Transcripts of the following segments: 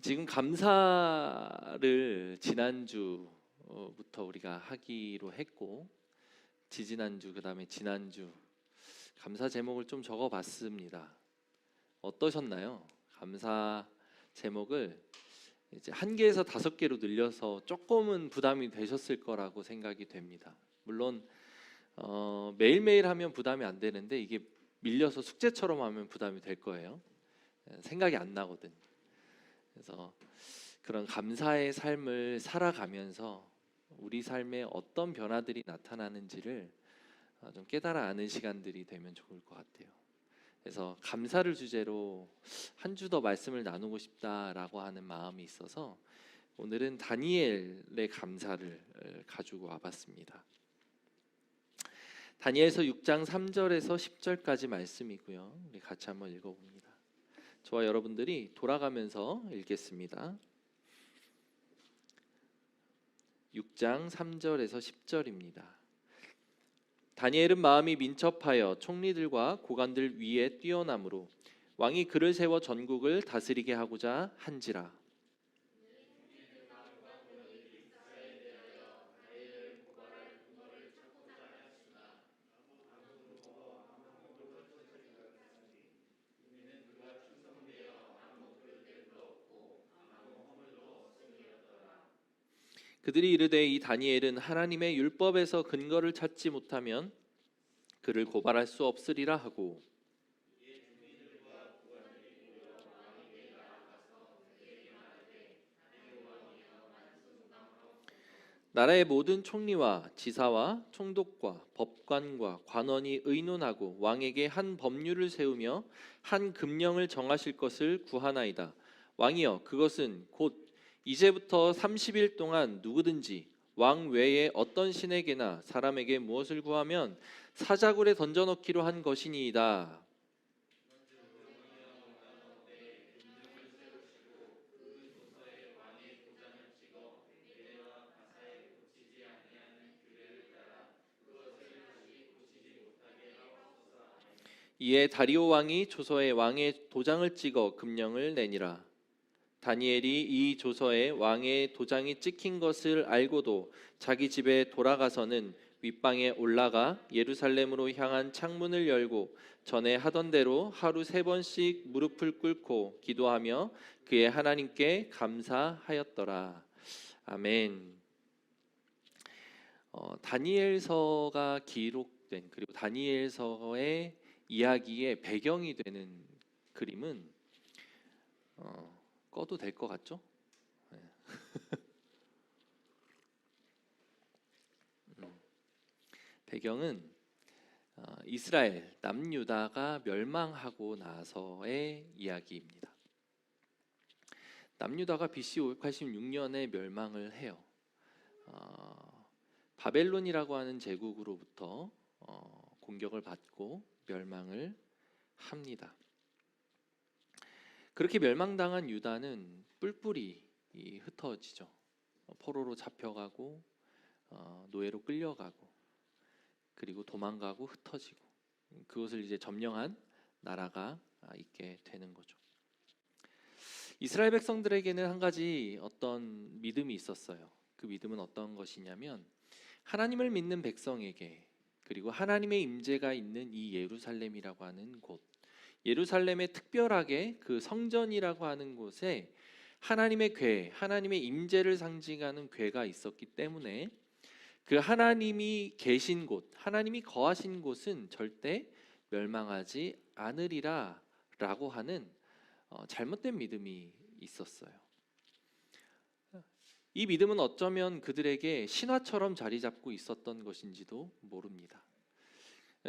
지금 감사를 지난주부터 우리가 하기로 했고, 지지난주 그다음에 지난주 감사 제목을 좀 적어봤습니다. 어떠셨나요? 감사 제목을 이제 1개에서 5개로 늘려서 조금은 부담이 되셨을 거라고 생각이 됩니다. 물론 매일매일 하면 부담이 안 되는데 이게 밀려서 숙제처럼 하면 부담이 될 거예요. 생각이 안 나거든. 그래서 그런 감사의 삶을 살아가면서 우리 삶에 어떤 변화들이 나타나는지를 좀 깨달아 아는 시간들이 되면 좋을 것 같아요. 그래서 감사를 주제로 한 주 더 말씀을 나누고 싶다라고 하는 마음이 있어서 오늘은 다니엘의 감사를 가지고 와봤습니다. 다니엘서 6장 3절에서 10절까지 말씀이고요. 우리 같이 한번 읽어봅니다. 저와 여러분들이 돌아가면서 읽겠습니다. 6장 3절에서 10절입니다. 다니엘은 마음이 민첩하여 총리들과 고관들 위에 뛰어남으로 왕이 그를 세워 전국을 다스리게 하고자 한지라. 그들이 이르되 이 다니엘은 하나님의 율법에서 근거를 찾지 못하면 그를 고발할 수 없으리라 하고, 나라의 모든 총리와 지사와 총독과 법관과 관원이 의논하고 왕에게 한 법률을 세우며 한 금령을 정하실 것을 구하나이다. 왕이여, 그것은 곧 이제부터 30일 동안 누구든지 왕 외에 어떤 신에게나 사람에게 무엇을 구하면 사자굴에 던져넣기로 한 것이니이다. 이에 다리오 왕이 조서에 왕의 도장을 찍어 금령을 내니라. 다니엘이 이 조서에 왕의 도장이 찍힌 것을 알고도 자기 집에 돌아가서는 윗방에 올라가 예루살렘으로 향한 창문을 열고 전에 하던 대로 하루 3번씩 무릎을 꿇고 기도하며 그의 하나님께 감사하였더라. 아멘. 다니엘서가 기록된, 그리고 다니엘서의 이야기의 배경이 되는 그림은 꺼도 될 것 같죠? 네. 배경은 이스라엘 남유다가 멸망하고 나서의 이야기입니다. 남유다가 BC 586년에 멸망을 해요. 바벨론이라고 하는 제국으로부터 공격을 받고 멸망을 합니다. 그렇게 멸망당한 유다는 뿔뿔이 흩어지죠. 포로로 잡혀가고 노예로 끌려가고 그리고 도망가고 흩어지고, 그것을 이제 점령한 나라가 있게 되는 거죠. 이스라엘 백성들에게는 한 가지 어떤 믿음이 있었어요. 그 믿음은 어떤 것이냐면, 하나님을 믿는 백성에게, 그리고 하나님의 임재가 있는 이 예루살렘이라고 하는 곳, 예루살렘에 특별하게 그 성전이라고 하는 곳에 하나님의 궤, 하나님의 임재를 상징하는 궤가 있었기 때문에 그 하나님이 계신 곳, 하나님이 거하신 곳은 절대 멸망하지 않으리라 라고 하는 잘못된 믿음이 있었어요. 이 믿음은 어쩌면 그들에게 신화처럼 자리 잡고 있었던 것인지도 모릅니다.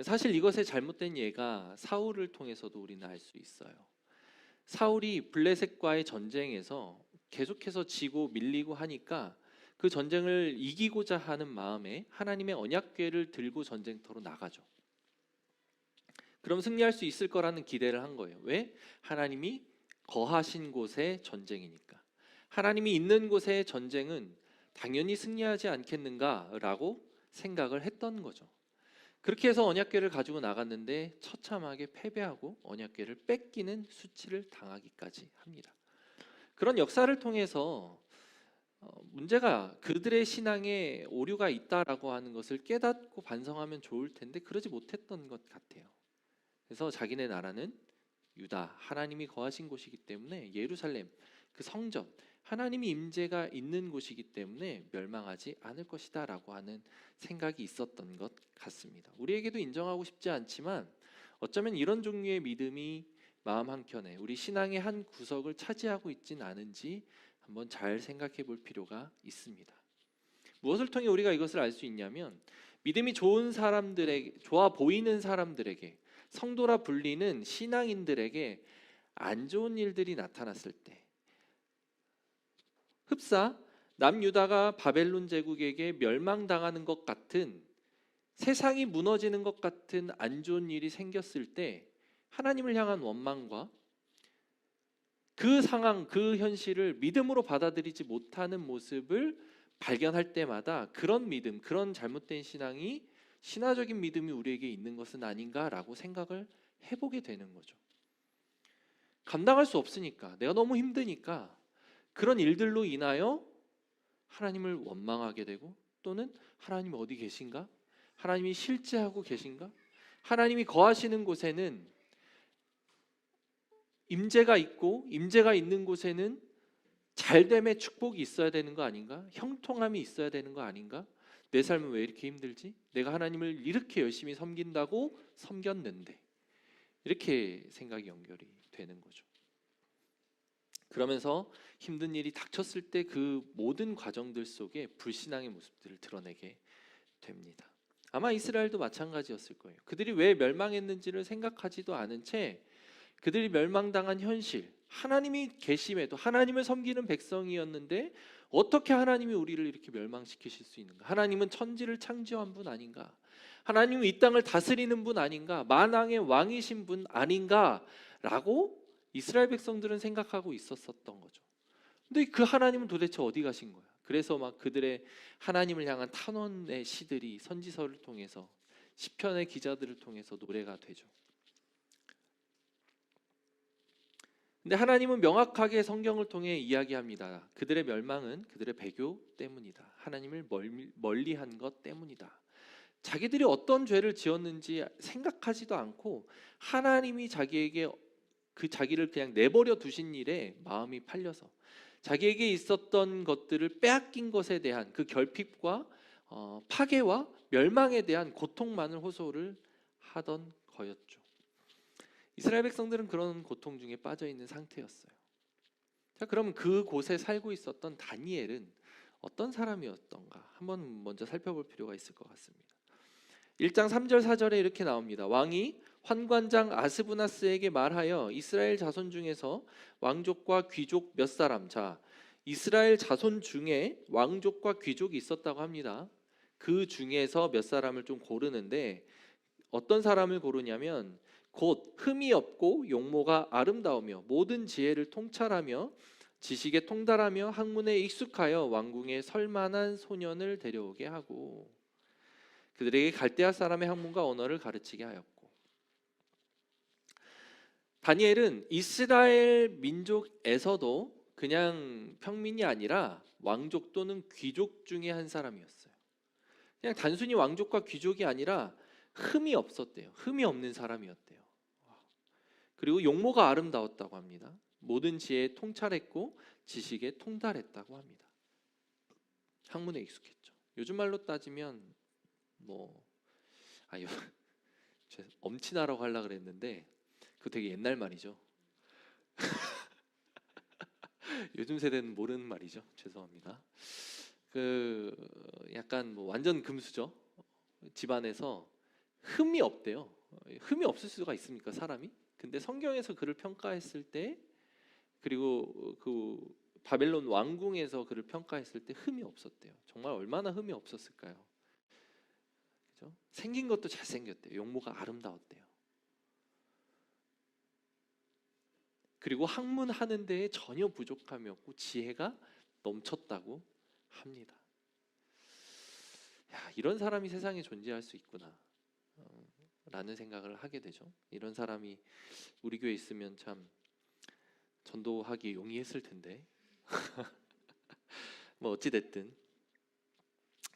사실 이것의 잘못된 예가 사울을 통해서도 우리는 알 수 있어요. 사울이 블레셋과의 전쟁에서 계속해서 지고 밀리고 하니까 그 전쟁을 이기고자 하는 마음에 하나님의 언약궤를 들고 전쟁터로 나가죠. 그럼 승리할 수 있을 거라는 기대를 한 거예요. 왜? 하나님이 거하신 곳의 전쟁이니까. 하나님이 있는 곳의 전쟁은 당연히 승리하지 않겠는가라고 생각을 했던 거죠. 그렇게 해서 언약궤를 가지고 나갔는데 처참하게 패배하고 언약궤를 뺏기는 수치를 당하기까지 합니다. 그런 역사를 통해서 문제가 그들의 신앙에 오류가 있다라고 하는 것을 깨닫고 반성하면 좋을 텐데 그러지 못했던 것 같아요. 그래서 자기네 나라는 유다, 하나님이 거하신 곳이기 때문에 예루살렘, 그 성전, 하나님이 임재가 있는 곳이기 때문에 멸망하지 않을 것이다라고 하는 생각이 있었던 것 같습니다. 우리에게도 인정하고 싶지 않지만 어쩌면 이런 종류의 믿음이 마음 한켠에 우리 신앙의 한 구석을 차지하고 있진 않은지 한번 잘 생각해 볼 필요가 있습니다. 무엇을 통해 우리가 이것을 알 수 있냐면 믿음이 좋은 사람들에게, 좋아 보이는 사람들에게, 성도라 불리는 신앙인들에게 안 좋은 일들이 나타났을 때, 흡사 남유다가 바벨론 제국에게 멸망당하는 것 같은, 세상이 무너지는 것 같은 안 좋은 일이 생겼을 때 하나님을 향한 원망과 그 상황, 그 현실을 믿음으로 받아들이지 못하는 모습을 발견할 때마다 그런 믿음, 그런 잘못된 신앙이 신화적인 믿음이 우리에게 있는 것은 아닌가라고 생각을 해보게 되는 거죠. 감당할 수 없으니까, 내가 너무 힘드니까 그런 일들로 인하여 하나님을 원망하게 되고, 또는 하나님 어디 계신가? 하나님이 실제하고 계신가? 하나님이 거하시는 곳에는 임재가 있고, 임재가 있는 곳에는 잘됨의 축복이 있어야 되는 거 아닌가? 형통함이 있어야 되는 거 아닌가? 내 삶은 왜 이렇게 힘들지? 내가 하나님을 이렇게 열심히 섬긴다고 섬겼는데, 이렇게 생각이 연결이 되는 거죠. 그러면서 힘든 일이 닥쳤을 때 그 모든 과정들 속에 불신앙의 모습들을 드러내게 됩니다. 아마 이스라엘도 마찬가지였을 거예요. 그들이 왜 멸망했는지를 생각하지도 않은 채 그들이 멸망당한 현실, 하나님이 계심에도 하나님을 섬기는 백성이었는데 어떻게 하나님이 우리를 이렇게 멸망시키실 수 있는가? 하나님은 천지를 창조한 분 아닌가? 하나님은 이 땅을 다스리는 분 아닌가? 만왕의 왕이신 분 아닌가? 라고 이스라엘 백성들은 생각하고 있었던 거죠. 근데 그 하나님은 도대체 어디 가신 거야? 그래서 막 그들의 하나님을 향한 탄원의 시들이 선지서를 통해서, 시편의 기자들을 통해서 노래가 되죠. 근데 하나님은 명확하게 성경을 통해 이야기합니다. 그들의 멸망은 그들의 배교 때문이다. 하나님을 멀리한 것 때문이다. 자기들이 어떤 죄를 지었는지 생각하지도 않고 하나님이 자기에게 그 자기를 그냥 내버려 두신 일에 마음이 팔려서 자기에게 있었던 것들을 빼앗긴 것에 대한 그 결핍과 파괴와 멸망에 대한 고통만을 호소를 하던 거였죠. 이스라엘 백성들은 그런 고통 중에 빠져 있는 상태였어요. 자, 그러면 그곳에 살고 있었던 다니엘은 어떤 사람이었던가 한번 먼저 살펴볼 필요가 있을 것 같습니다. 1장 3절 4절에 이렇게 나옵니다. 왕이 환관장 아스부나스에게 말하여 이스라엘 자손 중에서 왕족과 귀족 몇 사람, 자, 이스라엘 자손 중에 왕족과 귀족이 있었다고 합니다. 그 중에서 몇 사람을 좀 고르는데 어떤 사람을 고르냐면 곧 흠이 없고 용모가 아름다우며 모든 지혜를 통찰하며 지식에 통달하며 학문에 익숙하여 왕궁에 설만한 소년을 데려오게 하고 그들에게 갈대아 사람의 학문과 언어를 가르치게 하였고. 다니엘은 이스라엘 민족에서도 그냥 평민이 아니라 왕족 또는 귀족 중에 한 사람이었어요. 그냥 단순히 왕족과 귀족이 아니라 흠이 없었대요. 흠이 없는 사람이었대요. 그리고 용모가 아름다웠다고 합니다. 모든 지혜에 통찰했고 지식에 통달했다고 합니다. 학문에 익숙했죠. 요즘 말로 따지면 엄친아라고 하려고 그랬는데 그거 되게 옛날 말이죠. 요즘 세대는 모르는 말이죠. 죄송합니다. 그 약간 완전 금수저 집안에서 흠이 없대요. 흠이 없을 수가 있습니까, 사람이? 근데 성경에서 그를 평가했을 때, 그리고 그 바벨론 왕궁에서 그를 평가했을 때 흠이 없었대요. 정말 얼마나 흠이 없었을까요? 그죠? 생긴 것도 잘생겼대요. 용모가 아름다웠대요. 그리고 학문하는 데에 전혀 부족함이 없고 지혜가 넘쳤다고 합니다. 야, 이런 사람이 세상에 존재할 수 있구나 라는 생각을 하게 되죠. 이런 사람이 우리 교회에 있으면 참 전도하기 용이했을 텐데 뭐 어찌 됐든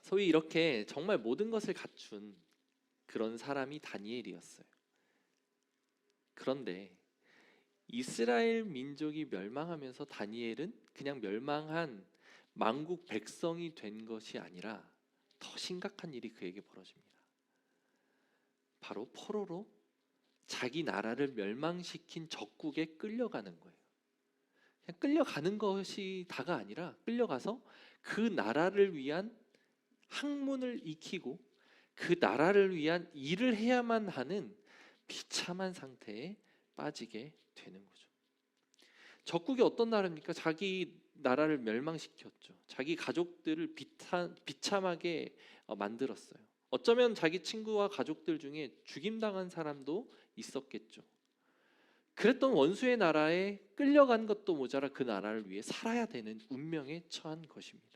소위 이렇게 정말 모든 것을 갖춘 그런 사람이 다니엘이었어요. 그런데 이스라엘 민족이 멸망하면서 다니엘은 그냥 멸망한 만국 백성이 된 것이 아니라 더 심각한 일이 그에게 벌어집니다. 바로 포로로 자기 나라를 멸망시킨 적국에 끌려가는 거예요. 그냥 끌려가는 것이 다가 아니라 끌려가서 그 나라를 위한 학문을 익히고 그 나라를 위한 일을 해야만 하는 비참한 상태에 빠지게 되는 거죠. 적국이 어떤 나라입니까? 자기 나라를 멸망시켰죠. 자기 가족들을 비참하게 만들었어요. 어쩌면 자기 친구와 가족들 중에 죽임당한 사람도 있었겠죠. 그랬던 원수의 나라에 끌려간 것도 모자라 그 나라를 위해 살아야 되는 운명에 처한 것입니다.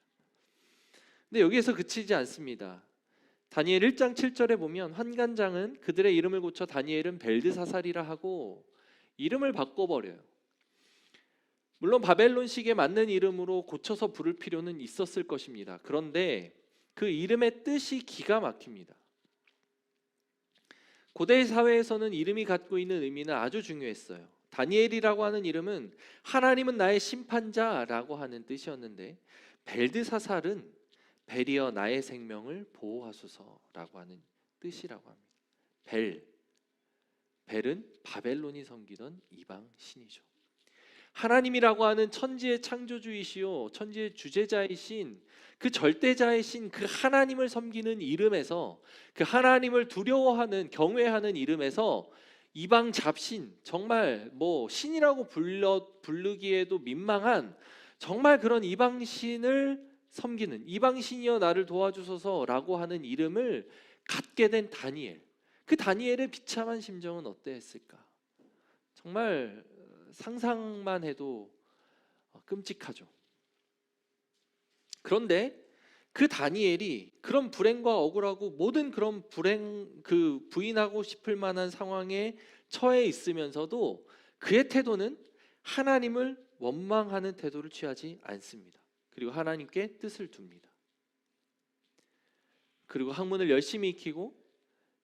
근데 여기에서 그치지 않습니다. 다니엘 1장 7절에 보면 환관장은 그들의 이름을 고쳐 다니엘은 벨드사살이라 하고 이름을 바꿔버려요. 물론 바벨론식에 맞는 이름으로 고쳐서 부를 필요는 있었을 것입니다. 그런데 그 이름의 뜻이 기가 막힙니다. 고대 사회에서는 이름이 갖고 있는 의미는 아주 중요했어요. 다니엘이라고 하는 이름은 하나님은 나의 심판자라고 하는 뜻이었는데 벨드사살은 벨이여 나의 생명을 보호하소서라고 하는 뜻이라고 합니다. 벨은 바벨론이 섬기던 이방 신이죠. 하나님이라고 하는 천지의 창조주이시요 천지의 주재자이신 그 절대자이신 그 하나님을 섬기는 이름에서 그 하나님을 두려워하는 경외하는 이름에서 이방 잡신 정말 뭐 신이라고 부르기에도 민망한 정말 그런 이방신을 섬기는 이방신이여 나를 도와주소서라고 하는 이름을 갖게 된 다니엘. 그 다니엘의 비참한 심정은 어떠했을까? 정말 상상만 해도 끔찍하죠. 그런데 그 다니엘이 그런 불행과 억울하고 모든 그런 부인하고 싶을 만한 상황에 처해 있으면서도 그의 태도는 하나님을 원망하는 태도를 취하지 않습니다. 그리고 하나님께 뜻을 둡니다. 그리고 학문을 열심히 익히고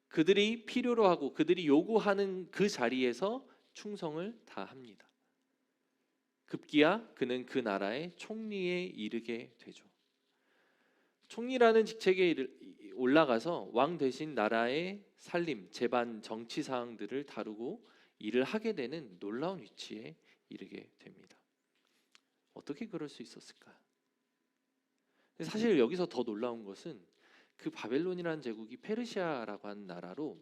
그들이 필요로 하고 그들이 요구하는 그 자리에서 충성을 다합니다. 급기야 그는 그 나라의 총리에 이르게 되죠. 총리라는 직책에 올라가서 왕 대신 나라의 살림, 재반, 정치 사항들을 다루고 일을 하게 되는 놀라운 위치에 이르게 됩니다. 어떻게 그럴 수 있었을까? 사실 여기서 더 놀라운 것은 그 바벨론이라는 제국이 페르시아라고 하는 나라로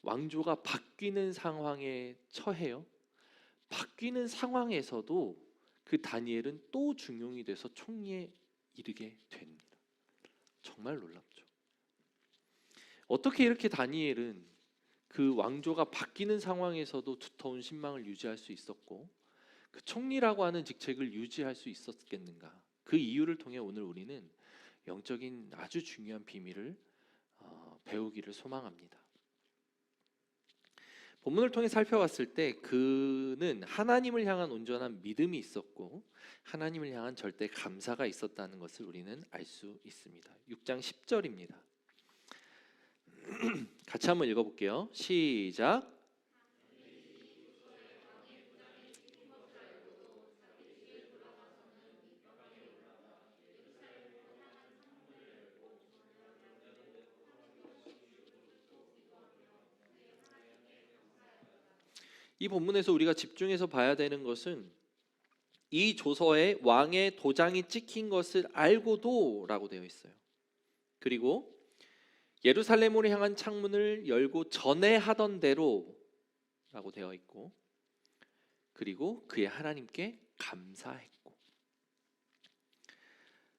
왕조가 바뀌는 상황에 처해요. 바뀌는 상황에서도 그 다니엘은 또 중용이 돼서 총리에 이르게 됩니다. 정말 놀랍죠. 어떻게 이렇게 다니엘은 그 왕조가 바뀌는 상황에서도 두터운 신망을 유지할 수 있었고 그 총리라고 하는 직책을 유지할 수 있었겠는가? 그 이유를 통해 오늘 우리는 영적인 아주 중요한 비밀을 배우기를 소망합니다. 본문을 통해 살펴봤을 때 그는 하나님을 향한 온전한 믿음이 있었고 하나님을 향한 절대 감사가 있었다는 것을 우리는 알 수 있습니다. 6장 10절입니다. 같이 한번 읽어볼게요. 시작. 이 본문에서 우리가 집중해서 봐야 되는 것은 이 조서에 왕의 도장이 찍힌 것을 알고도 라고 되어 있어요. 그리고 예루살렘으로 향한 창문을 열고 전에 하던 대로 라고 되어 있고 그리고 그의 하나님께 감사했고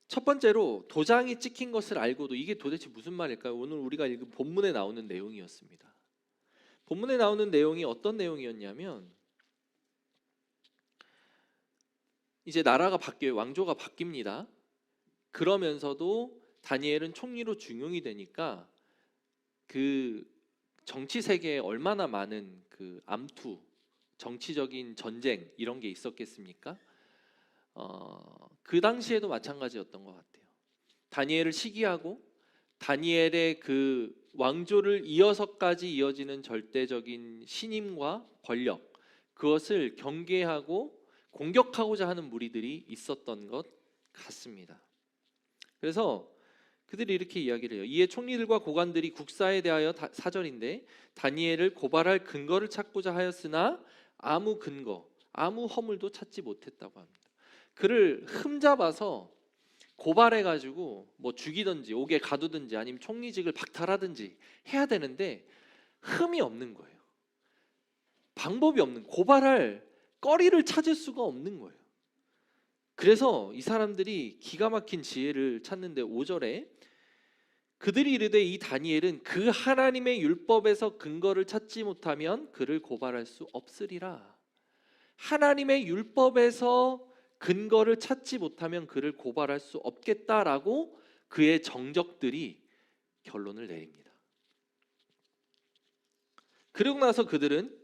첫 번째로 도장이 찍힌 것을 알고도 이게 도대체 무슨 말일까요? 오늘 우리가 읽은 본문에 나오는 내용이었습니다. 본문에 나오는 내용이 어떤 내용이었냐면 이제 나라가 바뀌어요. 왕조가 바뀝니다. 그러면서도 다니엘은 총리로 중용이 되니까 그 정치 세계에 얼마나 많은 그 암투, 정치적인 전쟁 이런 게 있었겠습니까? 그 당시에도 마찬가지였던 것 같아요. 다니엘을 시기하고 다니엘의 그 왕조를 이어서까지 이어지는 절대적인 신임과 권력, 그것을 경계하고 공격하고자 하는 무리들이 있었던 것 같습니다. 그래서 그들이 이렇게 이야기를 해요. 이에 총리들과 고관들이 국사에 대하여 사절인데 다니엘을 고발할 근거를 찾고자 하였으나 아무 근거, 아무 허물도 찾지 못했다고 합니다. 그를 흠잡아서 고발해가지고 뭐 죽이든지 옥에 가두든지 아니면 총리직을 박탈하든지 해야 되는데 흠이 없는 거예요. 방법이 없는, 고발할 거리를 찾을 수가 없는 거예요. 그래서 이 사람들이 기가 막힌 지혜를 찾는데 5절에 그들이 이르되 이 다니엘은 그 하나님의 율법에서 근거를 찾지 못하면 그를 고발할 수 없으리라. 하나님의 율법에서 근거를 찾지 못하면 그를 고발할 수 없겠다라고 그의 정적들이 결론을 내립니다. 그러고 나서 그들은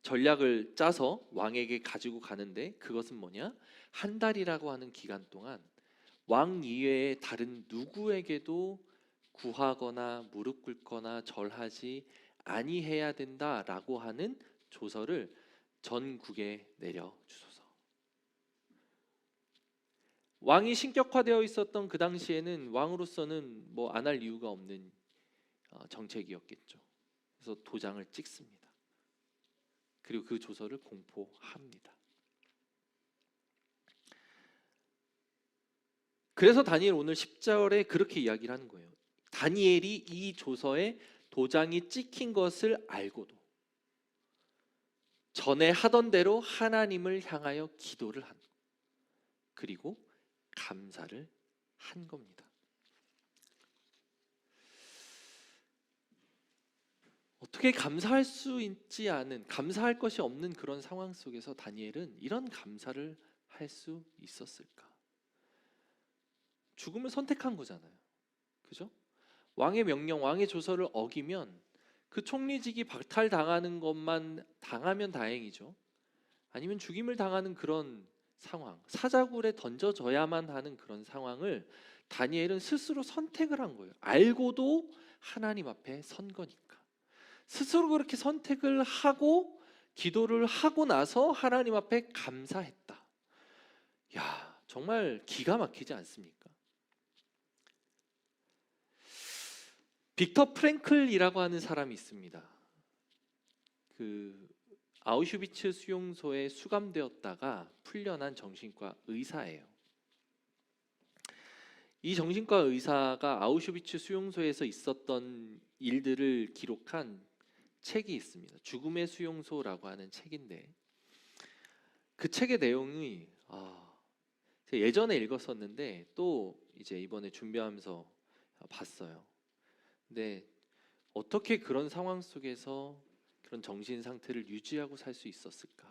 전략을 짜서 왕에게 가지고 가는데 그것은 뭐냐? 한 달이라고 하는 기간 동안 왕 이외에 다른 누구에게도 구하거나 무릎 꿇거나 절하지 아니해야 된다라고 하는 조서를 전국에 내려 주소서. 왕이 신격화되어 있었던 그 당시에는 왕으로서는 뭐 안 할 이유가 없는 정책이었겠죠. 그래서 도장을 찍습니다. 그리고 그 조서를 공포합니다. 그래서 다니엘 오늘 10절에 그렇게 이야기를 하는 거예요. 다니엘이 이 조서에 도장이 찍힌 것을 알고도 전에 하던 대로 하나님을 향하여 기도를 한, 그리고 감사를 한 겁니다. 어떻게 감사할 수 있지 않은, 감사할 것이 없는 그런 상황 속에서 다니엘은 이런 감사를 할 수 있었을까? 죽음을 선택한 거잖아요. 그죠? 왕의 명령, 왕의 조서를 어기면 그 총리직이 박탈당하는 것만 당하면 다행이죠. 아니면 죽임을 당하는 그런 상황, 사자굴에 던져져야만 하는 그런 상황을 다니엘은 스스로 선택을 한 거예요. 알고도 하나님 앞에 선 거니까. 스스로 그렇게 선택을 하고 기도를 하고 나서 하나님 앞에 감사했다. 야, 정말 기가 막히지 않습니까? 빅터 프랭클이라고 하는 사람이 있습니다. 그 아우슈비츠 수용소에 수감되었다가 풀려난 정신과 의사예요. 이 정신과 의사가 아우슈비츠 수용소에서 있었던 일들을 기록한 책이 있습니다. 죽음의 수용소라고 하는 책인데 그 책의 내용이 제가 예전에 읽었었는데 또 이제 이번에 준비하면서 봤어요. 근데 어떻게 그런 상황 속에서 그런 정신 상태를 유지하고 살 수 있었을까?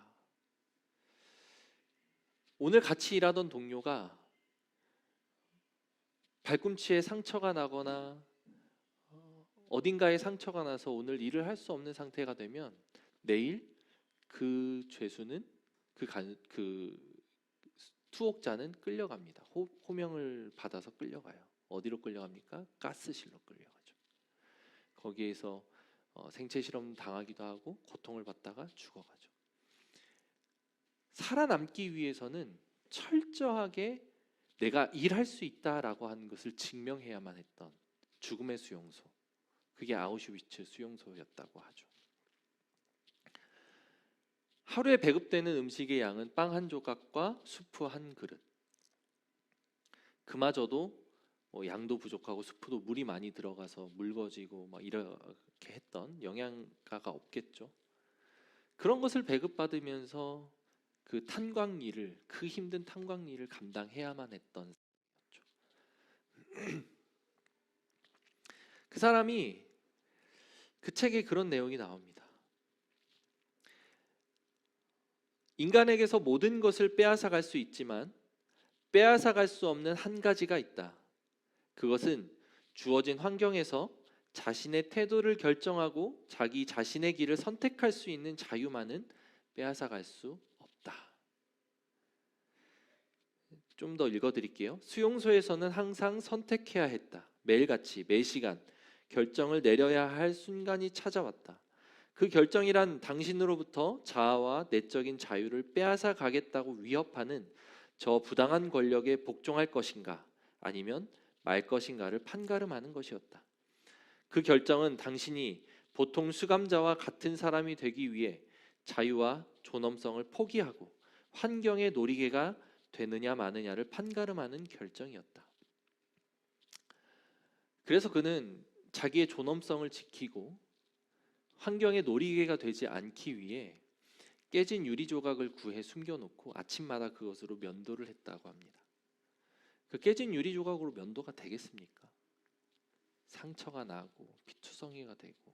오늘 같이 일하던 동료가 발꿈치에 상처가 나거나 어딘가에 상처가 나서 오늘 일을 할 수 없는 상태가 되면 내일 그 죄수는 그 투옥자는 끌려갑니다. 호명을 받아서 끌려가요. 어디로 끌려갑니까? 가스실로 끌려가죠. 거기에서 생체 실험 당하기도 하고 고통을 받다가 죽어가죠. 살아남기 위해서는 철저하게 내가 일할 수 있다라고 하는 것을 증명해야만 했던 죽음의 수용소, 그게 아우슈비츠 수용소였다고 하죠. 하루에 배급되는 음식의 양은 빵 한 조각과 수프 한 그릇. 그마저도 양도 부족하고 수프도 물이 많이 들어가서 묽어지고 막 이렇게 했던, 영양가가 없겠죠. 그런 것을 배급받으면서 그 탄광 일을, 그 힘든 탄광 일을 감당해야만 했던 사람이었죠. 그 사람이 그 책에 그런 내용이 나옵니다. 인간에게서 모든 것을 빼앗아갈 수 있지만 빼앗아갈 수 없는 한 가지가 있다. 그것은 주어진 환경에서 자신의 태도를 결정하고 자기 자신의 길을 선택할 수 있는 자유만은 빼앗아갈 수 없다. 좀 더 읽어드릴게요. 수용소에서는 항상 선택해야 했다. 매일같이 매시간 결정을 내려야 할 순간이 찾아왔다. 그 결정이란 당신으로부터 자아와 내적인 자유를 빼앗아 가겠다고 위협하는 저 부당한 권력에 복종할 것인가 아니면 말 것인가를 판가름하는 것이었다. 그 결정은 당신이 보통 수감자와 같은 사람이 되기 위해 자유와 존엄성을 포기하고 환경의 놀이개가 되느냐 마느냐를 판가름하는 결정이었다. 그래서 그는 자기의 존엄성을 지키고 환경의 놀이개가 되지 않기 위해 깨진 유리 조각을 구해 숨겨놓고 아침마다 그것으로 면도를 했다고 합니다. 그 깨진 유리 조각으로 면도가 되겠습니까? 상처가 나고 피투성이가 되고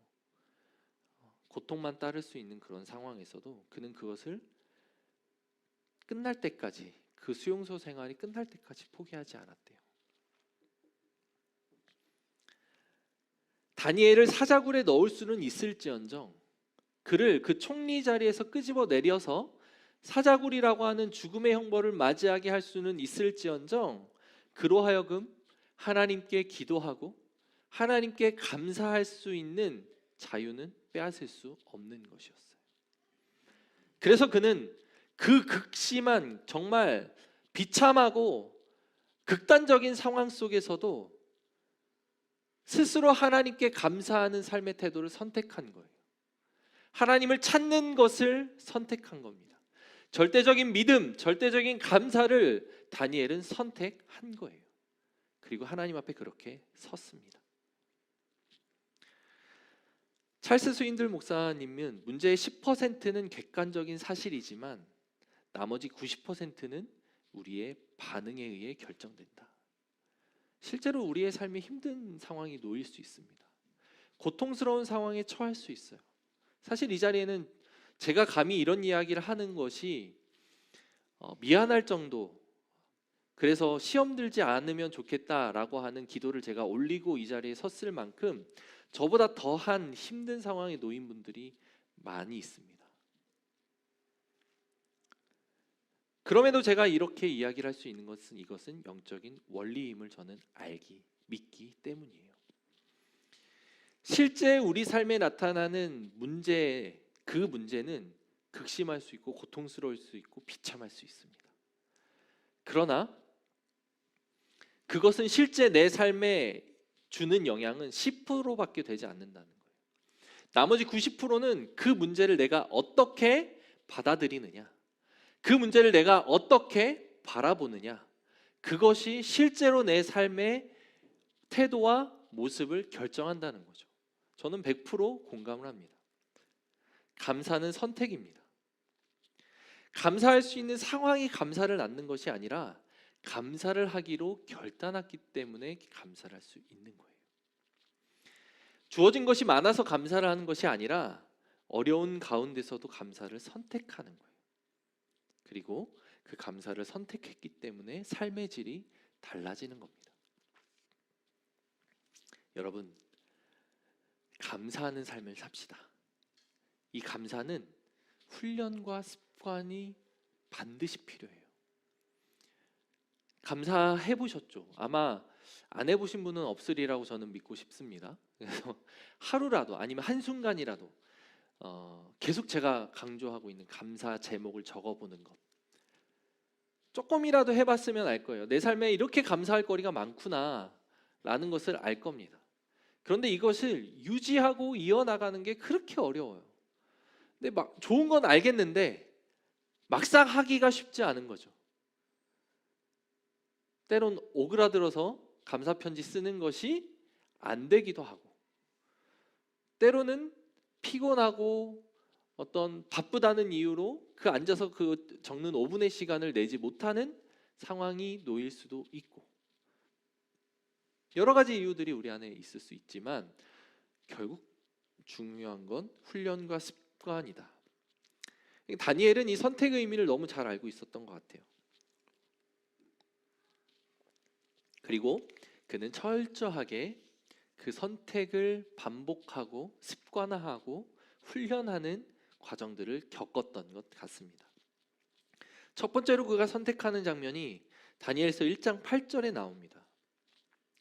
고통만 따를 수 있는 그런 상황에서도 그는 그것을 끝날 때까지, 그 수용소 생활이 끝날 때까지 포기하지 않았대요. 다니엘을 사자굴에 넣을 수는 있을지언정 그를 그 총리 자리에서 끄집어 내려서 사자굴이라고 하는 죽음의 형벌을 맞이하게 할 수는 있을지언정 그로 하여금 하나님께 기도하고 하나님께 감사할 수 있는 자유는 빼앗을 수 없는 것이었어요. 그래서 그는 그 극심한 정말 비참하고 극단적인 상황 속에서도 스스로 하나님께 감사하는 삶의 태도를 선택한 거예요. 하나님을 찾는 것을 선택한 겁니다. 절대적인 믿음, 절대적인 감사를 다니엘은 선택한 거예요. 그리고 하나님 앞에 그렇게 섰습니다. 찰스 스윈들 목사님은 문제의 10%는 객관적인 사실이지만 나머지 90%는 우리의 반응에 의해 결정된다. 실제로 우리의 삶이 힘든 상황이 놓일 수 있습니다. 고통스러운 상황에 처할 수 있어요. 사실 이 자리에는 제가 감히 이런 이야기를 하는 것이 미안할 정도, 그래서 시험 들지 않으면 좋겠다라고 하는 기도를 제가 올리고 이 자리에 섰을 만큼 저보다 더한 힘든 상황에 놓인 분들이 많이 있습니다. 그럼에도 제가 이렇게 이야기를 할 수 있는 것은 이것은 영적인 원리임을 저는 믿기 때문이에요. 실제 우리 삶에 나타나는 문제, 그 문제는 극심할 수 있고 고통스러울 수 있고 비참할 수 있습니다. 그러나 그것은 실제 내 삶에 주는 영향은 10%밖에 되지 않는다는 거예요. 나머지 90%는 그 문제를 내가 어떻게 받아들이느냐, 그 문제를 내가 어떻게 바라보느냐, 그것이 실제로 내 삶의 태도와 모습을 결정한다는 거죠. 저는 100% 공감을 합니다. 감사는 선택입니다. 감사할 수 있는 상황이 감사를 낳는 것이 아니라 감사를 하기로 결단했기 때문에 감사를 할 수 있는 거예요. 주어진 것이 많아서 감사를 하는 것이 아니라 어려운 가운데서도 감사를 선택하는 거예요. 그리고 그 감사를 선택했기 때문에 삶의 질이 달라지는 겁니다. 여러분, 감사하는 삶을 삽시다. 이 감사는 훈련과 습관이 반드시 필요해요. 감사해 보셨죠? 아마 안 해보신 분은 없으리라고 저는 믿고 싶습니다. 그래서 하루라도 아니면 한순간이라도 계속 제가 강조하고 있는 감사 제목을 적어보는 것, 조금이라도 해봤으면 알 거예요. 내 삶에 이렇게 감사할 거리가 많구나 라는 것을 알 겁니다. 그런데 이것을 유지하고 이어나가는 게 그렇게 어려워요. 근데 막 좋은 건 알겠는데 막상 하기가 쉽지 않은 거죠. 때론 오그라들어서 감사편지 쓰는 것이 안 되기도 하고, 때로는 피곤하고 어떤 바쁘다는 이유로 그 앉아서 그 적는 5분의 시간을 내지 못하는 상황이 놓일 수도 있고, 여러 가지 이유들이 우리 안에 있을 수 있지만 결국 중요한 건 훈련과 습관이다. 다니엘은 이 선택의 의미를 너무 잘 알고 있었던 것 같아요. 그리고 그는 철저하게 그 선택을 반복하고 습관화하고 훈련하는 과정들을 겪었던 것 같습니다. 첫 번째로 그가 선택하는 장면이 다니엘서 1장 8절에 나옵니다.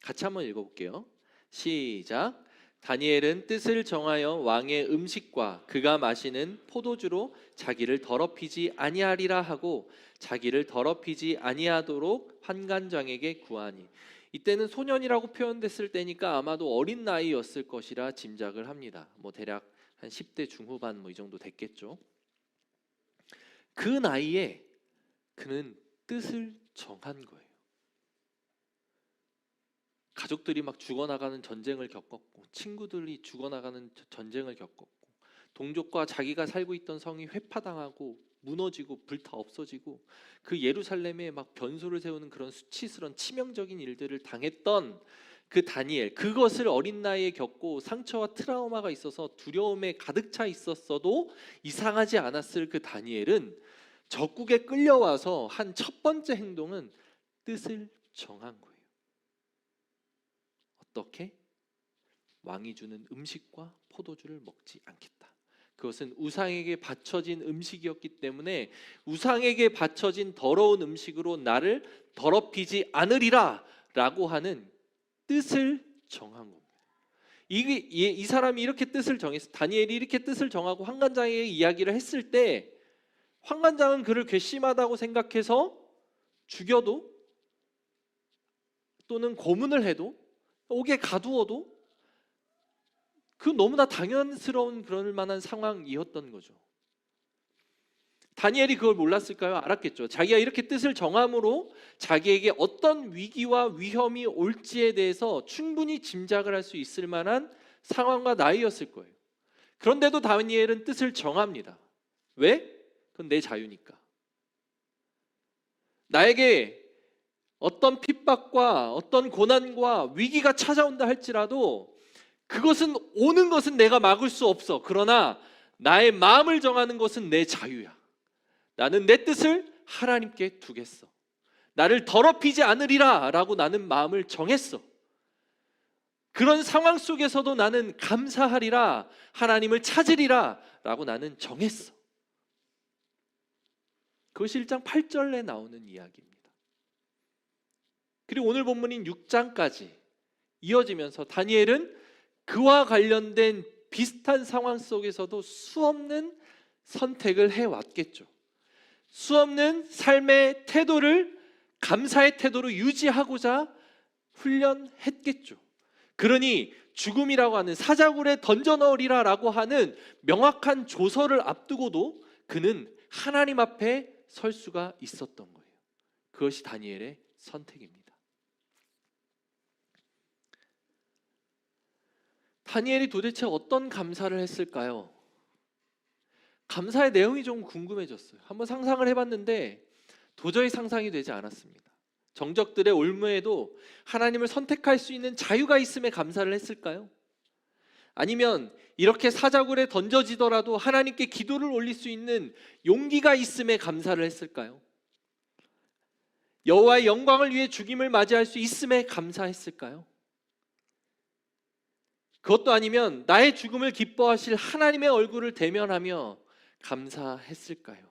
같이 한번 읽어볼게요. 시작. 다니엘은 뜻을 정하여 왕의 음식과 그가 마시는 포도주로 자기를 더럽히지 아니하리라 하고 자기를 더럽히지 아니하도록 환관장에게 구하니. 이때는 소년이라고 표현됐을 때니까 아마도 어린 나이였을 것이라 짐작을 합니다. 대략 한 10대 중후반 이 정도 됐겠죠. 그 나이에 그는 뜻을 정한 거예요. 가족들이 막 죽어나가는 전쟁을 겪었고, 친구들이 죽어나가는 전쟁을 겪었고, 동족과 자기가 살고 있던 성이 회파당하고 무너지고 불타 없어지고, 그 예루살렘에 막 변소를 세우는 그런 수치스러운 치명적인 일들을 당했던 그 다니엘, 그것을 어린 나이에 겪고 상처와 트라우마가 있어서 두려움에 가득 차 있었어도 이상하지 않았을 그 다니엘은 적국에 끌려와서 한 첫 번째 행동은 뜻을 정한 거예요. 어떻게? 왕이 주는 음식과 포도주를 먹지 않겠다. 그것은 우상에게 바쳐진 음식이었기 때문에 우상에게 바쳐진 더러운 음식으로 나를 더럽히지 않으리라 라고 하는 뜻을 정한 겁니다. 이 사람이 이렇게 뜻을 정했어. 다니엘이 이렇게 뜻을 정하고 환관장에게 이야기를 했을 때 환관장은 그를 괘씸하다고 생각해서 죽여도 또는 고문을 해도 옥에 가두어도 그 너무나 당연스러운 그럴 만한 상황이었던 거죠. 다니엘이 그걸 몰랐을까요? 알았겠죠. 자기가 이렇게 뜻을 정함으로 자기에게 어떤 위기와 위험이 올지에 대해서 충분히 짐작을 할 수 있을 만한 상황과 나이였을 거예요. 그런데도 다니엘은 뜻을 정합니다. 왜? 그건 내 자유니까. 나에게 어떤 핍박과 어떤 고난과 위기가 찾아온다 할지라도 그것은 오는 것은 내가 막을 수 없어. 그러나 나의 마음을 정하는 것은 내 자유야. 나는 내 뜻을 하나님께 두겠어. 나를 더럽히지 않으리라 라고 나는 마음을 정했어. 그런 상황 속에서도 나는 감사하리라, 하나님을 찾으리라 라고 나는 정했어. 그것이 1장 8절에 나오는 이야기입니다. 그리고 오늘 본문인 6장까지 이어지면서 다니엘은 그와 관련된 비슷한 상황 속에서도 수없는 선택을 해왔겠죠. 수없는 삶의 태도를 감사의 태도로 유지하고자 훈련했겠죠. 그러니 죽음이라고 하는 사자굴에 던져 넣으리라 라고 하는 명확한 조서를 앞두고도 그는 하나님 앞에 설 수가 있었던 거예요. 그것이 다니엘의 선택입니다. 다니엘이 도대체 어떤 감사를 했을까요? 감사의 내용이 좀 궁금해졌어요. 한번 상상을 해봤는데 도저히 상상이 되지 않았습니다. 정적들의 올무에도 하나님을 선택할 수 있는 자유가 있음에 감사를 했을까요? 아니면 이렇게 사자굴에 던져지더라도 하나님께 기도를 올릴 수 있는 용기가 있음에 감사를 했을까요? 여호와의 영광을 위해 죽임을 맞이할 수 있음에 감사했을까요? 그것도 아니면 나의 죽음을 기뻐하실 하나님의 얼굴을 대면하며 감사했을까요?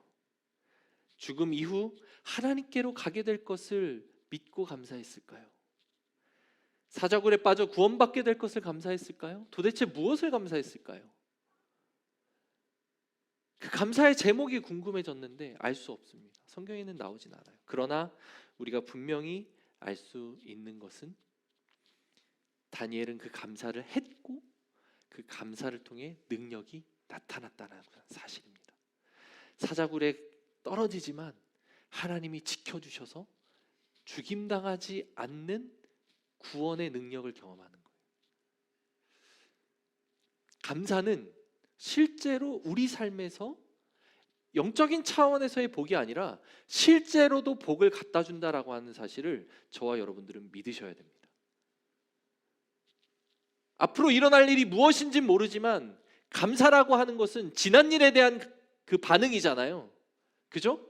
죽음 이후 하나님께로 가게 될 것을 믿고 감사했을까요? 사자굴에 빠져 구원받게 될 것을 감사했을까요? 도대체 무엇을 감사했을까요? 그 감사의 제목이 궁금해졌는데 알 수 없습니다. 성경에는 나오진 않아요. 그러나 우리가 분명히 알 수 있는 것은 다니엘은 그 감사를 했고 그 감사를 통해 능력이 나타났다는 사실입니다. 사자굴에 떨어지지만 하나님이 지켜주셔서 죽임당하지 않는 구원의 능력을 경험하는 거예요. 감사는 실제로 우리 삶에서 영적인 차원에서의 복이 아니라 실제로도 복을 갖다 준다라고 하는 사실을 저와 여러분들은 믿으셔야 됩니다. 앞으로 일어날 일이 무엇인지 모르지만 감사라고 하는 것은 지난 일에 대한 그 반응이잖아요. 그죠?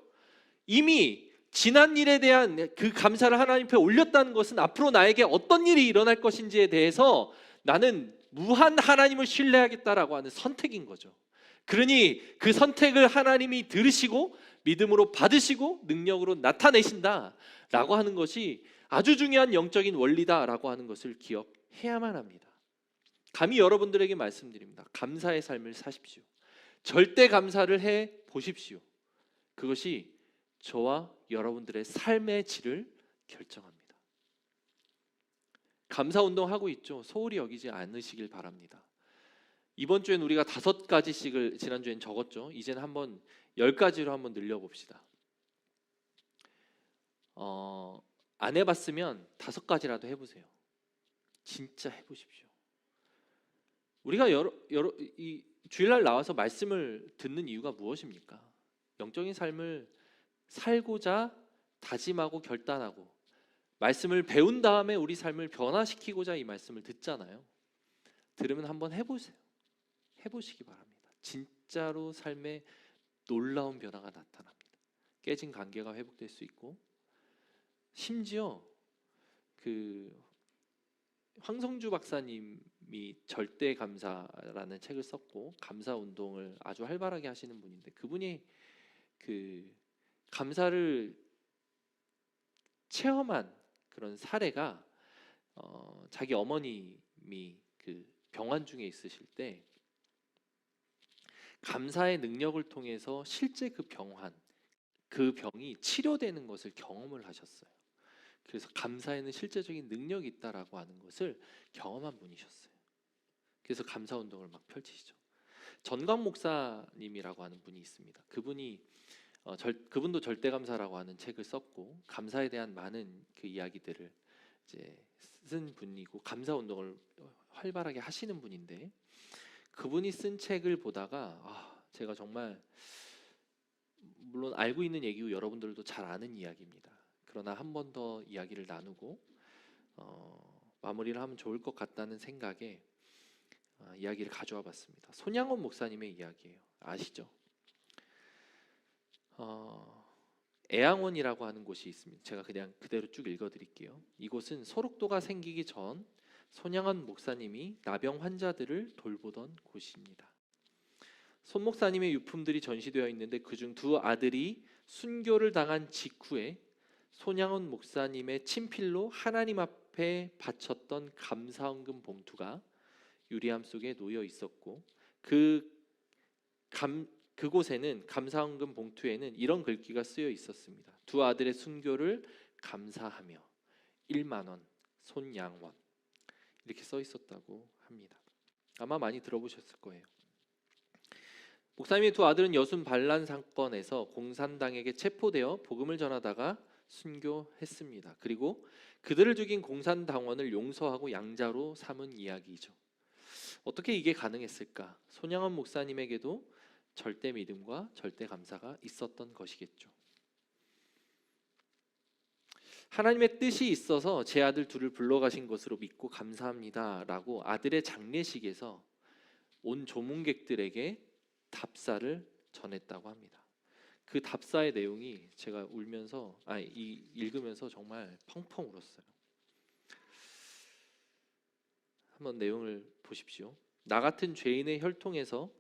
이미 지난 일에 대한 그 감사를 하나님 앞에 올렸다는 것은 앞으로 나에게 어떤 일이 일어날 것인지에 대해서 나는 무한 하나님을 신뢰하겠다라고 하는 선택인 거죠. 그러니 그 선택을 하나님이 들으시고 믿음으로 받으시고 능력으로 나타내신다라고 하는 것이 아주 중요한 영적인 원리다라고 하는 것을 기억해야만 합니다. 감히 여러분들에게 말씀드립니다. 감사의 삶을 사십시오. 절대 감사를 해 보십시오. 그것이 저와 여러분들의 삶의 질을 결정합니다. 감사 운동하고 있죠. 소홀히 여기지 않으시길 바랍니다. 이번 주엔 우리가 5가지씩을 지난주엔 적었죠. 이제는 한번 10가지로 한번 늘려봅시다. 안 해봤으면 5가지라도 해보세요. 진짜 해보십시오. 우리가 이 주일날 나와서 말씀을 듣는 이유가 무엇입니까? 영적인 삶을 살고자 다짐하고 결단하고 말씀을 배운 다음에 우리 삶을 변화시키고자 이 말씀을 듣잖아요. 들으면 한번 해보세요. 해보시기 바랍니다. 진짜로 삶에 놀라운 변화가 나타납니다. 깨진 관계가 회복될 수 있고, 심지어 황성주 박사님이 절대 감사라는 책을 썼고 감사 운동을 아주 활발하게 하시는 분인데, 그분이 감사를 체험한 그런 사례가 자기 어머님이 병환 중에 있으실 때 감사의 능력을 통해서 실제 그 병이 치료되는 것을 경험을 하셨어요. 그래서 감사에는 실제적인 능력이 있다라고 하는 것을 경험한 분이셨어요. 그래서 감사 운동을 막 펼치시죠. 전광 목사님이라고 하는 분이 있습니다. 그분도 절대감사라고 하는 책을 썼고 감사에 대한 많은 그 이야기들을 이제 쓴 분이고 감사 운동을 활발하게 하시는 분인데, 그분이 쓴 책을 보다가 제가 정말, 물론 알고 있는 얘기고 여러분들도 잘 아는 이야기입니다. 그러나 한 번 더 이야기를 나누고 마무리를 하면 좋을 것 같다는 생각에 이야기를 가져와 봤습니다. 손양원 목사님의 이야기예요. 아시죠? 애양원이라고 하는 곳이 있습니다. 제가 그냥 그대로 쭉 읽어드릴게요. 이곳은 소록도가 생기기 전 손양원 목사님이 나병 환자들을 돌보던 곳입니다. 손 목사님의 유품들이 전시되어 있는데 그중 2 아들이 순교를 당한 직후에 손양원 목사님의 친필로 하나님 앞에 바쳤던 감사헌금 봉투가 유리함 속에 놓여 있었고, 그곳에는 감사헌금 봉투에는 이런 글귀가 쓰여 있었습니다. 2 아들의 순교를 감사하며 1만 원 손양원, 이렇게 써 있었다고 합니다. 아마 많이 들어보셨을 거예요. 목사님의 2 아들은 여순 반란 사건에서 공산당에게 체포되어 복음을 전하다가 순교했습니다. 그리고 그들을 죽인 공산당원을 용서하고 양자로 삼은 이야기죠. 어떻게 이게 가능했을까? 손양원 목사님에게도 절대 믿음과 절대 감사가 있었던 것이겠죠. 하나님의 뜻이 있어서 제 아들 2를 불러가신 것으로 믿고 감사합니다라고 아들의 장례식에서 온 조문객들에게 답사를 전했다고 합니다. 그 답사의 내용이 제가 읽으면서 정말 펑펑 울었어요. 한번 내용을 보십시오. 나 같은 죄인의 혈통에서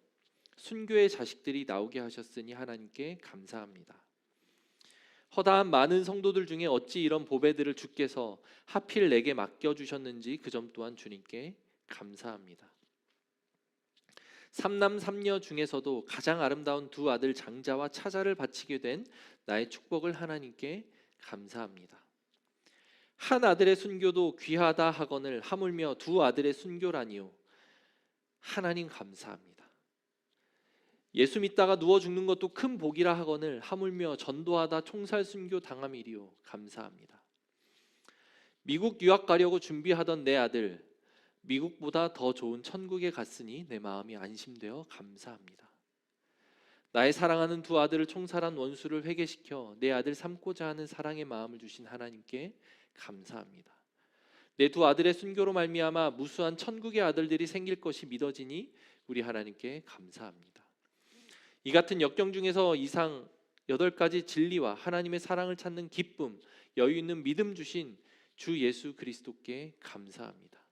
순교의 자식들이 나오게 하셨으니 하나님께 감사합니다. 허다한 많은 성도들 중에 어찌 이런 보배들을 주께서 하필 내게 맡겨주셨는지 그 점 또한 주님께 감사합니다. 3남 3녀 중에서도 가장 아름다운 2 아들 장자와 차자를 바치게 된 나의 축복을 하나님께 감사합니다. 한 아들의 순교도 귀하다 하거늘 하물며 2 아들의 순교라니요. 하나님 감사합니다. 예수 믿다가 누워 죽는 것도 큰 복이라 하거늘 하물며 전도하다 총살 순교 당함이리요. 감사합니다. 미국 유학 가려고 준비하던 내 아들, 미국보다 더 좋은 천국에 갔으니 내 마음이 안심되어 감사합니다. 나의 사랑하는 2 아들을 총살한 원수를 회개시켜 내 아들 삼고자 하는 사랑의 마음을 주신 하나님께 감사합니다. 내 2 아들의 순교로 말미암아 무수한 천국의 아들들이 생길 것이 믿어지니 우리 하나님께 감사합니다. 이 같은 역경 중에서 이상 8가지 진리와 하나님의 사랑을 찾는 기쁨, 여유 있는 믿음 주신 주 예수 그리스도께 감사합니다.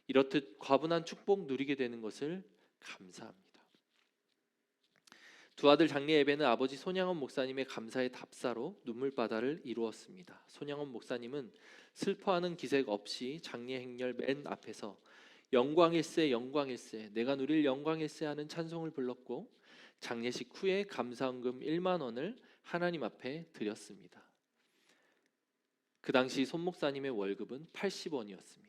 이렇듯 과분한 축복 누리게 되는 것을 감사합니다. 두 아들 장례 예배는 아버지 손양원 목사님의 감사의 답사로 눈물바다를 이루었습니다. 손양원 목사님은 슬퍼하는 기색 없이 장례 행렬 맨 앞에서 영광일세 영광일세 내가 누릴 영광일세 하는 찬송을 불렀고 장례식 후에 감사헌금 1만 원을 하나님 앞에 드렸습니다. 그 당시 손 목사님의 월급은 80원이었습니다.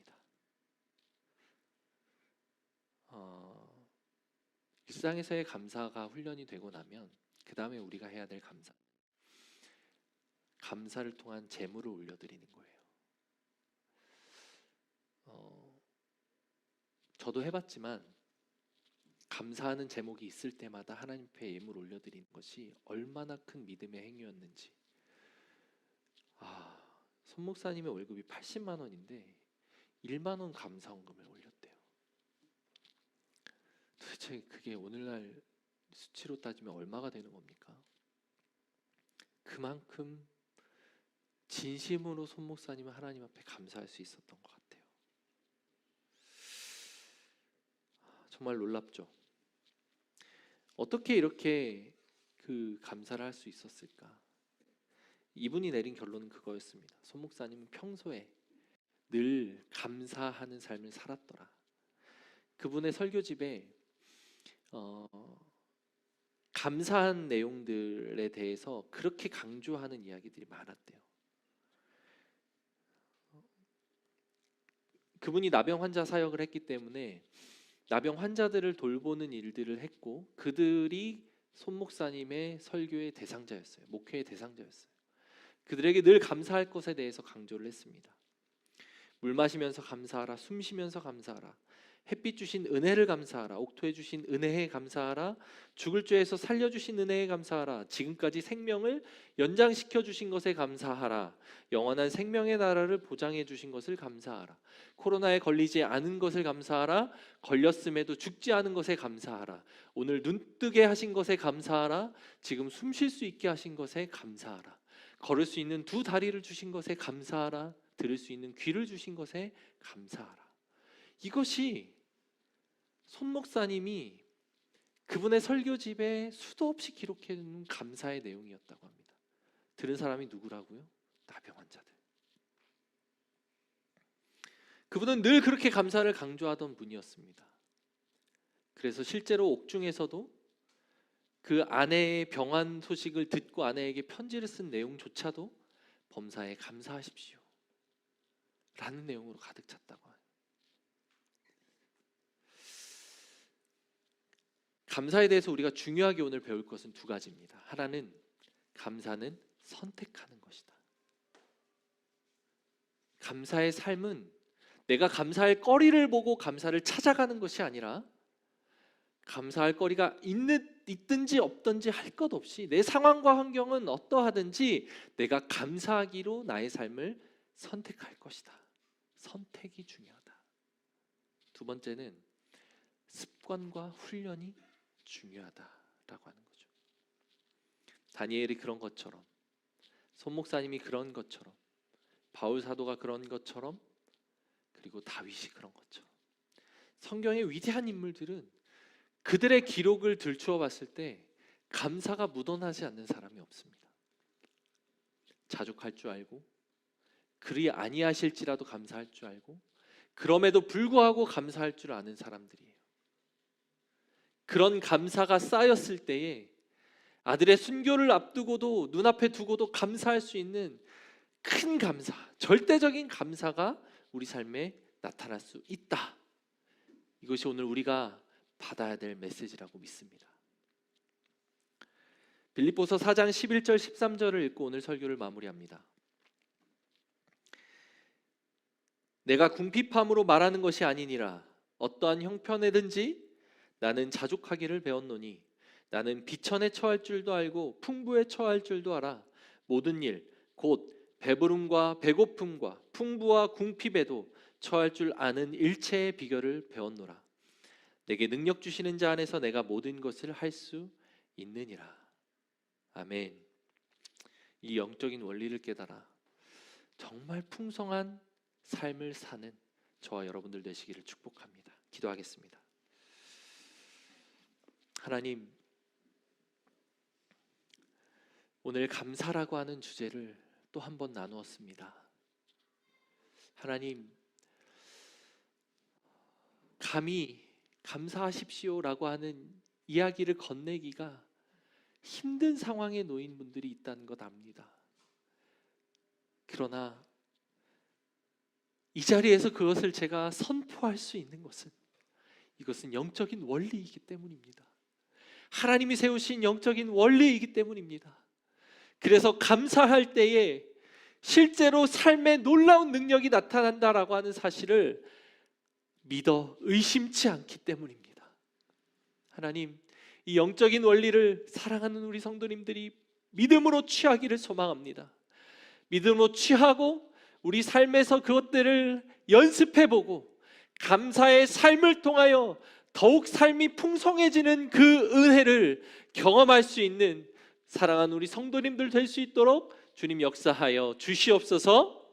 일상에서의 감사가 훈련이 되고 나면 그 다음에 우리가 해야 될 감사를 통한 제물을 올려드리는 거예요. 저도 해봤지만 감사하는 제목이 있을 때마다 하나님 앞에 예물 올려드리는 것이 얼마나 큰 믿음의 행위였는지. 손 목사님의 월급이 80만 원인데 1만 원 감사헌금을 올렸대요. 도대체 그게 오늘날 수치로 따지면 얼마가 되는 겁니까? 그만큼 진심으로 손 목사님은 하나님 앞에 감사할 수 있었던 것 같아요. 정말 놀랍죠. 어떻게 이렇게 그 감사를 할 수 있었을까? 이분이 내린 결론은 그거였습니다. 손 목사님은 평소에 늘 감사하는 삶을 살았더라. 그분의 설교집에 감사한 내용들에 대해서 그렇게 강조하는 이야기들이 많았대요. 그분이 나병 환자 사역을 했기 때문에 나병 환자들을 돌보는 일들을 했고 그들이 손 목사님의 설교의 대상자였어요. 목회의 대상자였어요. 그들에게 늘 감사할 것에 대해서 강조를 했습니다. 물 마시면서 감사하라. 숨 쉬면서 감사하라. 햇빛 주신 은혜를 감사하라. 옥토해 주신 은혜에 감사하라. 죽을 죄에서 살려주신 은혜에 감사하라. 지금까지 생명을 연장시켜 주신 것에 감사하라. 영원한 생명의 나라를 보장해 주신 것을 감사하라. 코로나에 걸리지 않은 것을 감사하라. 걸렸음에도 죽지 않은 것에 감사하라. 오늘 눈뜨게 하신 것에 감사하라. 지금 숨 쉴 수 있게 하신 것에 감사하라. 걸을 수 있는 두 다리를 주신 것에 감사하라. 들을 수 있는 귀를 주신 것에 감사하라. 이것이 손 목사님이 그분의 설교집에 수도 없이 기록해 놓은 감사의 내용이었다고 합니다. 들은 사람이 누구라고요? 나병 환자들. 그분은 늘 그렇게 감사를 강조하던 분이었습니다. 그래서 실제로 옥중에서도 그 아내의 병환 소식을 듣고 아내에게 편지를 쓴 내용조차도 범사에 감사하십시오 라는 내용으로 가득 찼다고 해요. 감사에 대해서 우리가 중요하게 오늘 배울 것은 두 가지입니다. 하나는 감사는 선택하는 것이다. 감사의 삶은 내가 감사할 거리를 보고 감사를 찾아가는 것이 아니라 감사할 거리가 있든지 없든지 할 것 없이 내 상황과 환경은 어떠하든지 내가 감사하기로 나의 삶을 선택할 것이다. 선택이 중요하다. 두 번째는 습관과 훈련이 중요하다라고 하는 거죠. 다니엘이 그런 것처럼, 손 목사님이 그런 것처럼, 바울 사도가 그런 것처럼, 그리고 다윗이 그런 것처럼 성경의 위대한 인물들은 그들의 기록을 들추어 봤을 때 감사가 묻어나지 않는 사람이 없습니다. 자족할 줄 알고 그리 아니하실지라도 감사할 줄 알고 그럼에도 불구하고 감사할 줄 아는 사람들이에요. 그런 감사가 쌓였을 때에 아들의 순교를 앞두고도 눈앞에 두고도 감사할 수 있는 큰 감사, 절대적인 감사가 우리 삶에 나타날 수 있다. 이것이 오늘 우리가 받아야 될 메시지라고 믿습니다. 빌립보서 4장 11절 13절을 읽고 오늘 설교를 마무리합니다. 내가 궁핍함으로 말하는 것이 아니니라. 어떠한 형편에든지 나는 자족하기를 배웠노니 나는 비천에 처할 줄도 알고 풍부에 처할 줄도 알아. 모든 일 곧 배부름과 배고픔과 풍부와 궁핍에도 처할 줄 아는 일체의 비결을 배웠노라. 내게 능력 주시는 자 안에서 내가 모든 것을 할 수 있느니라. 아멘. 이 영적인 원리를 깨달아 정말 풍성한 삶을 사는 저와 여러분들 되시기를 축복합니다. 기도하겠습니다. 하나님, 오늘 감사라고 하는 주제를 또 한 번 나누었습니다. 하나님, 감히 감사하십시오라고 하는 이야기를 건네기가 힘든 상황에 놓인 분들이 있다는 것 압니다. 그러나 이 자리에서 그것을 제가 선포할 수 있는 것은 이것은 영적인 원리이기 때문입니다. 하나님이 세우신 영적인 원리이기 때문입니다. 그래서 감사할 때에 실제로 삶에 놀라운 능력이 나타난다라고 하는 사실을 믿어 의심치 않기 때문입니다. 하나님, 이 영적인 원리를 사랑하는 우리 성도님들이 믿음으로 취하기를 소망합니다. 믿음으로 취하고 우리 삶에서 그것들을 연습해보고 감사의 삶을 통하여 더욱 삶이 풍성해지는 그 은혜를 경험할 수 있는 사랑하는 우리 성도님들 될 수 있도록 주님 역사하여 주시옵소서.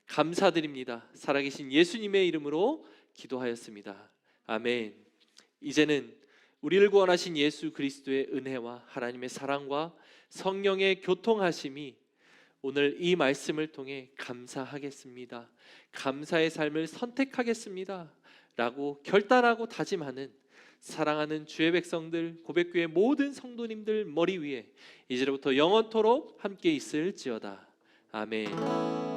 감사드립니다. 살아계신 예수님의 이름으로 기도하였습니다. 아멘. 이제는 우리를 구원하신 예수 그리스도의 은혜와 하나님의 사랑과 성령의 교통하심이 오늘 이 말씀을 통해 감사하겠습니다, 감사의 삶을 선택하겠습니다 라고 결단하고 다짐하는 사랑하는 주의 백성들, 고백교회 모든 성도님들 머리 위에 이제부터 영원토록 함께 있을지어다. 아멘.